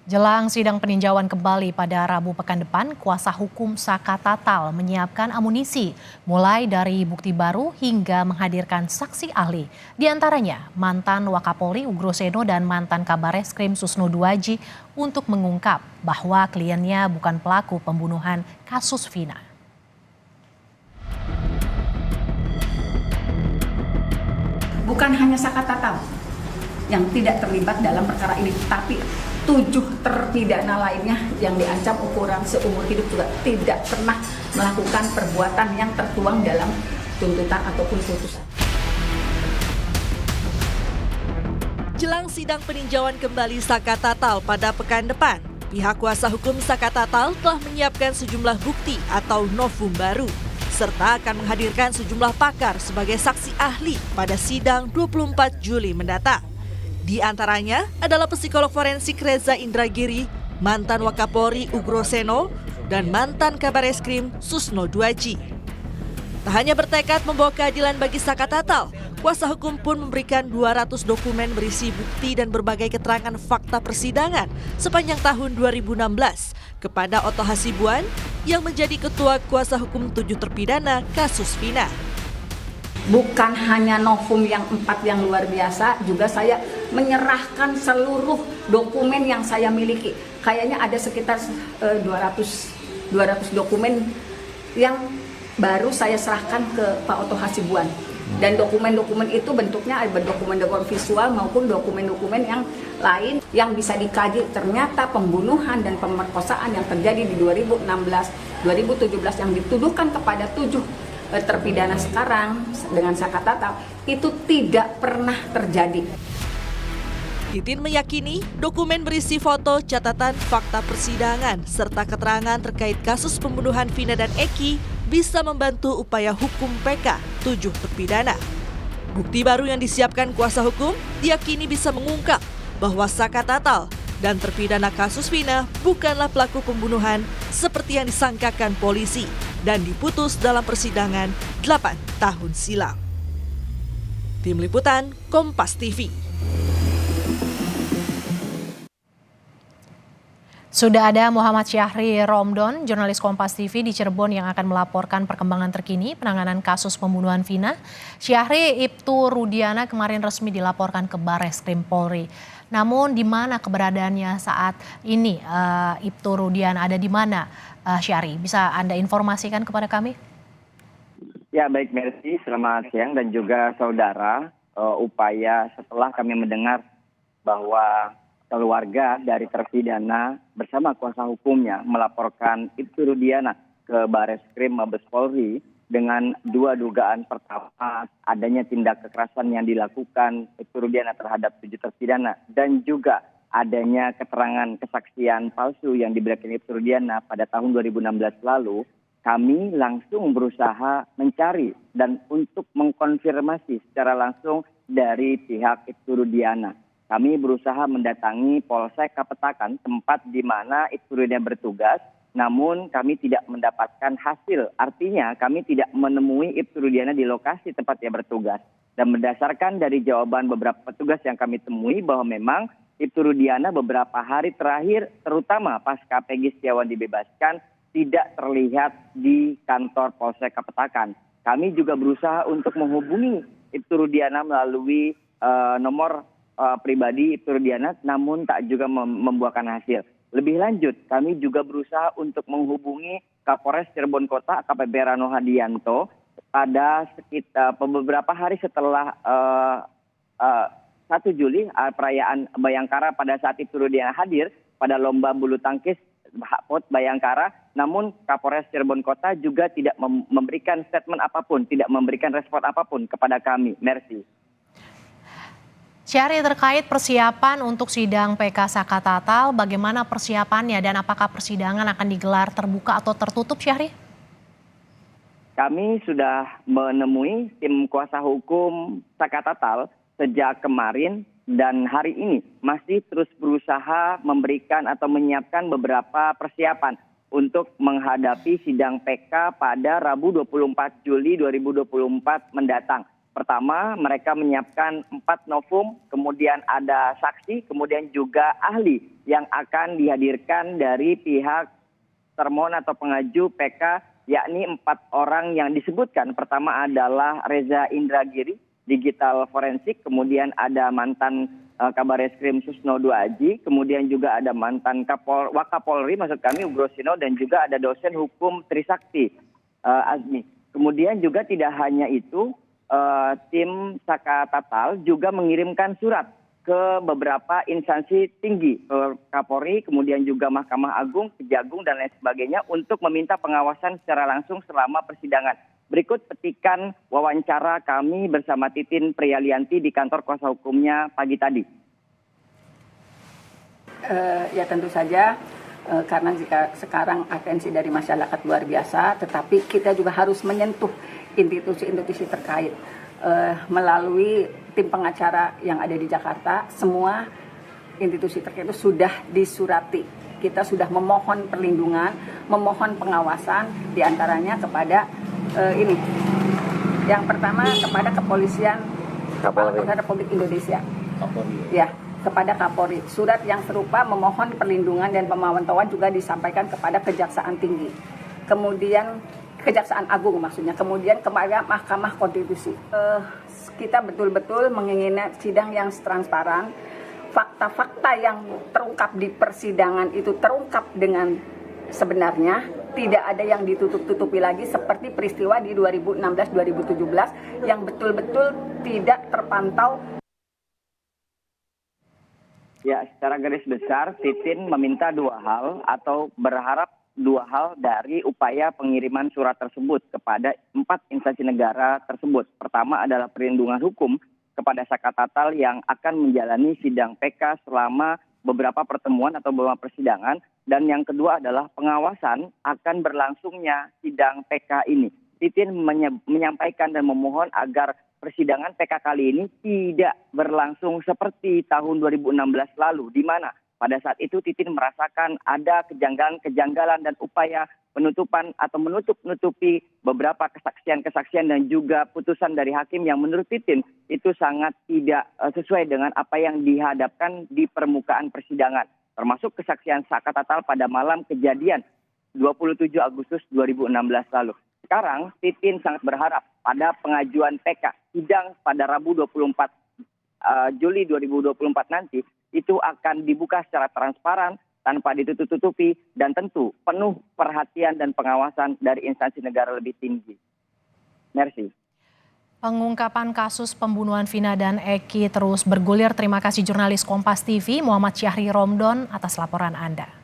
Jelang sidang peninjauan kembali pada Rabu pekan depan, kuasa hukum Saka Tatal menyiapkan amunisi, mulai dari bukti baru hingga menghadirkan saksi ahli. Di antaranya mantan Wakapolri Ugro Seno dan mantan Kabareskrim Susno Duaji untuk mengungkap bahwa kliennya bukan pelaku pembunuhan kasus Vina. Bukan hanya Saka Tatal yang tidak terlibat dalam perkara ini, tapi 7 terpidana lainnya yang diancam ukuran seumur hidup juga tidak pernah melakukan perbuatan yang tertuang dalam tuntutan ataupun putusan. Jelang sidang peninjauan kembali Saka Tatal pada pekan depan, pihak kuasa hukum Saka Tatal telah menyiapkan sejumlah bukti atau novum baru, serta akan menghadirkan sejumlah pakar sebagai saksi ahli pada sidang 24 Juli mendatang. Di antaranya adalah psikolog forensik Reza Indragiri, mantan Wakapolri Ugro Seno, dan mantan Kabareskrim Susno Duaji. Tak hanya bertekad membawa keadilan bagi Saka Tatal, kuasa hukum pun memberikan 200 dokumen berisi bukti dan berbagai keterangan fakta persidangan sepanjang tahun 2016 kepada Otto Hasibuan yang menjadi ketua kuasa hukum 7 terpidana kasus Vina. Bukan hanya novum yang 4 yang luar biasa, juga saya menyerahkan seluruh dokumen yang saya miliki. Kayaknya ada sekitar 200 dokumen yang baru saya serahkan ke Pak Otto Hasibuan. Dan dokumen-dokumen itu bentuknya ada dokumen-dokumen visual maupun dokumen-dokumen yang lain yang bisa dikaji. Ternyata pembunuhan dan pemerkosaan yang terjadi di 2016, 2017 yang dituduhkan kepada 7 terpidana sekarang dengan Saka Tatal itu tidak pernah terjadi. Titin meyakini dokumen berisi foto, catatan, fakta persidangan, serta keterangan terkait kasus pembunuhan Vina dan Eki bisa membantu upaya hukum PK 7 terpidana. Bukti baru yang disiapkan kuasa hukum diyakini bisa mengungkap bahwa Saka Tatal dan terpidana kasus Vina bukanlah pelaku pembunuhan seperti yang disangkakan polisi dan diputus dalam persidangan 8 tahun silam. Tim Liputan Kompas TV. Sudah ada Muhammad Syahri Romdon, jurnalis Kompas TV di Cirebon yang akan melaporkan perkembangan terkini penanganan kasus pembunuhan Vina. Syahri, Ibtu Rudiana kemarin resmi dilaporkan ke Bareskrim Polri. Namun di mana keberadaannya saat ini? Ibtu Rudiana ada di mana? Syahri, bisa Anda informasikan kepada kami? Ya, baik Mercy, selamat siang dan juga saudara. Upaya setelah kami mendengar bahwa keluarga dari terpidana bersama kuasa hukumnya melaporkan Ibtu Rudiana ke Bareskrim Mabes Polri dengan 2 dugaan. Pertama, adanya tindak kekerasan yang dilakukan Ibtu Rudiana terhadap 7 terpidana dan juga adanya keterangan kesaksian palsu yang diberikan Ibtu Rudiana pada tahun 2016 lalu. Kami langsung berusaha mencari dan untuk mengkonfirmasi secara langsung dari pihak Ibtu Rudiana. Kami berusaha mendatangi Polsek Kapetakan, tempat di mana Ibtu Rudiana bertugas, namun kami tidak mendapatkan hasil. Artinya kami tidak menemui Ibtu Rudiana di lokasi tempat ia bertugas. Dan berdasarkan dari jawaban beberapa petugas yang kami temui bahwa memang Ibtu Rudiana beberapa hari terakhir, terutama pasca Peggy Setiawan dibebaskan, tidak terlihat di kantor Polsek Kapetakan. Kami juga berusaha untuk menghubungi Ibtu Rudiana melalui nomor pribadi Ibtu Rudiana, namun tak juga membuahkan hasil. Lebih lanjut, kami juga berusaha untuk menghubungi Kapolres Cirebon Kota, AKPP Rano Hadianto, pada sekitar beberapa hari setelah 1 Juli, perayaan Bayangkara, pada saat Ibtu Rudiana hadir pada lomba bulu tangkis POT Bayangkara. Namun Kapolres Cirebon Kota juga tidak memberikan statement apapun, tidak memberikan respon apapun kepada kami. Mercy. Syahri, terkait persiapan untuk sidang PK Saka Tatal, bagaimana persiapannya dan apakah persidangan akan digelar terbuka atau tertutup, Syahri? Kami sudah menemui tim kuasa hukum Saka Tatal sejak kemarin dan hari ini masih terus berusaha memberikan atau menyiapkan beberapa persiapan untuk menghadapi sidang PK pada Rabu 24 Juli 2024 mendatang. Pertama, mereka menyiapkan 4 novum, kemudian ada saksi, kemudian juga ahli yang akan dihadirkan dari pihak termohon atau pengaju PK, yakni 4 orang yang disebutkan. Pertama adalah Reza Indragiri, digital forensik, kemudian ada mantan Kabareskrim Susno Duaji, kemudian juga ada mantan Wakapolri, maksud kami Ugrosino, dan juga ada dosen hukum Trisakti Azmi. Kemudian juga tidak hanya itu, tim Saka Tatal juga mengirimkan surat ke beberapa instansi tinggi, Kapolri, kemudian juga Mahkamah Agung, Kejagung, dan lain sebagainya untuk meminta pengawasan secara langsung selama persidangan. Berikut petikan wawancara kami bersama Titin Priyalianti di kantor kuasa hukumnya pagi tadi. Ya tentu saja, karena jika sekarang atensi dari masyarakat luar biasa, tetapi kita juga harus menyentuh institusi-institusi terkait. Melalui tim pengacara yang ada di Jakarta, semua institusi terkait itu sudah disurati. Kita sudah memohon perlindungan, memohon pengawasan, diantaranya kepada ini. Yang pertama kepada Kepolisian Republik Indonesia. Ya, kepada Kapolri. Surat yang serupa memohon perlindungan dan pemantauan juga disampaikan kepada Kejaksaan Tinggi. Kemudian Kejaksaan Agung maksudnya. Kemudian kepada Mahkamah Konstitusi. Kita betul-betul menginginkan sidang yang transparan. Fakta-fakta yang terungkap di persidangan itu terungkap dengan sebenarnya. Tidak ada yang ditutup-tutupi lagi seperti peristiwa di 2016-2017 yang betul-betul tidak terpantau. Ya, secara garis besar, Titin meminta 2 hal atau berharap 2 hal dari upaya pengiriman surat tersebut kepada 4 instansi negara tersebut. Pertama adalah perlindungan hukum kepada Saka Tatal yang akan menjalani sidang PK selama beberapa pertemuan atau beberapa persidangan. Dan yang kedua adalah pengawasan akan berlangsungnya sidang PK ini. Titin menyampaikan dan memohon agar persidangan PK kali ini tidak berlangsung seperti tahun 2016 lalu, di mana pada saat itu Titin merasakan ada kejanggalan dan upaya penutupan atau menutupi beberapa kesaksian dan juga putusan dari hakim yang menurut Titin itu sangat tidak sesuai dengan apa yang dihadapkan di permukaan persidangan. Termasuk kesaksian Saka Tatal pada malam kejadian 27 Agustus 2016 lalu. Sekarang Titin sangat berharap pada pengajuan PK sidang pada Rabu 24 Juli 2024 nanti itu akan dibuka secara transparan tanpa ditutup-tutupi dan tentu penuh perhatian dan pengawasan dari instansi negara lebih tinggi. Merci. Pengungkapan kasus pembunuhan Vina dan Eki terus bergulir. Terima kasih jurnalis Kompas TV Muhammad Syahri Romdon atas laporan Anda.